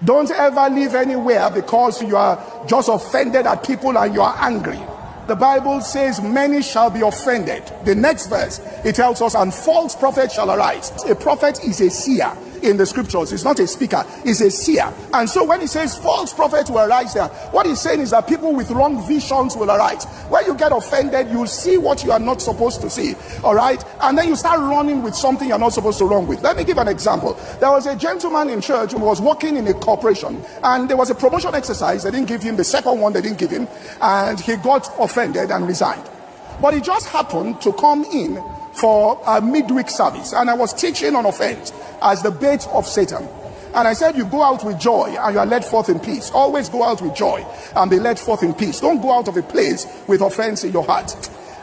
Don't ever live anywhere because you are just offended at people and you are angry. The Bible says many shall be offended. The next verse, it tells us, and false prophets shall arise. A prophet is a seer in the scriptures. It's not a speaker, it's a seer. And so when he says false prophets will arise there, what he's saying is that people with wrong visions will arise. When you get offended, you see what you are not supposed to see, all right? And then you start running with something you're not supposed to run with. Let me give an example. There was a gentleman in church who was working in a corporation, and there was a promotion exercise. They didn't give him the second one, they didn't give him, and he got offended and resigned. But he just happened to come in for a midweek service, and I was teaching on offense as the bait of Satan. And I said, you go out with joy and you are led forth in peace. Always go out with joy and be led forth in peace. Don't go out of a place with offense in your heart.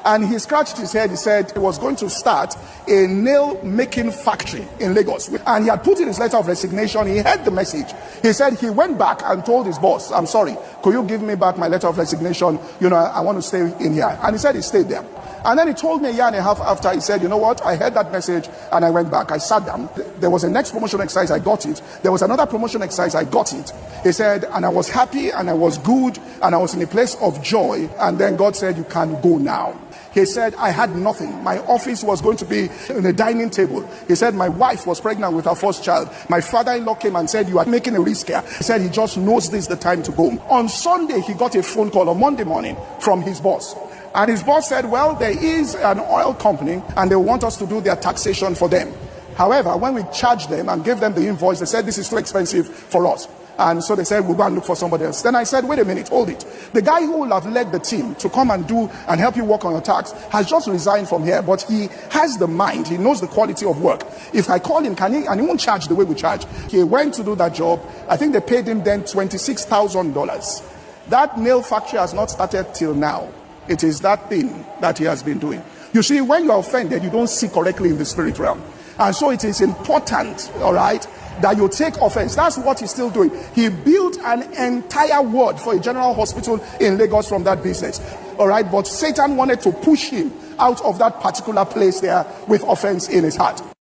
And he scratched his head. He said he was going to start a nail making factory in Lagos, and he had put in his letter of resignation. He heard the message. He said he went back and told his boss, I'm sorry, could you give me back my letter of resignation? You know, I want to stay in here. And he said he stayed there. And then he told me a year and a half after, he said, you know what, I heard that message and I went back. I sat down. There was a next promotion exercise, I got it. There was another promotion exercise, I got it. He said, and I was happy and I was good and I was in a place of joy. And then God said, you can go now. He said, I had nothing. My office was going to be in a dining table. He said, my wife was pregnant with her first child. My father-in-law came and said, you are making a risk here. He said, he just knows this is the time to go. On Sunday, he got a phone call on Monday morning from his boss. And his boss said, well, there is an oil company and they want us to do their taxation for them. However, when we charged them and gave them the invoice, they said, this is too expensive for us. And so they said, we'll go and look for somebody else. Then I said, wait a minute, hold it. The guy who will have led the team to come and do and help you work on your tax has just resigned from here, but he has the mind. He knows the quality of work. If I call him, can he? And he won't charge the way we charge. He went to do that job. I think they paid him then $26,000. That nail factory has not started till now. It is that thing that he has been doing. You see, when you're offended, you don't see correctly in the spirit realm. And so it is important, all right, that you take offense. That's what he's still doing. He built an entire ward for a general hospital in Lagos from that business. All right, but Satan wanted to push him out of that particular place there with offense in his heart.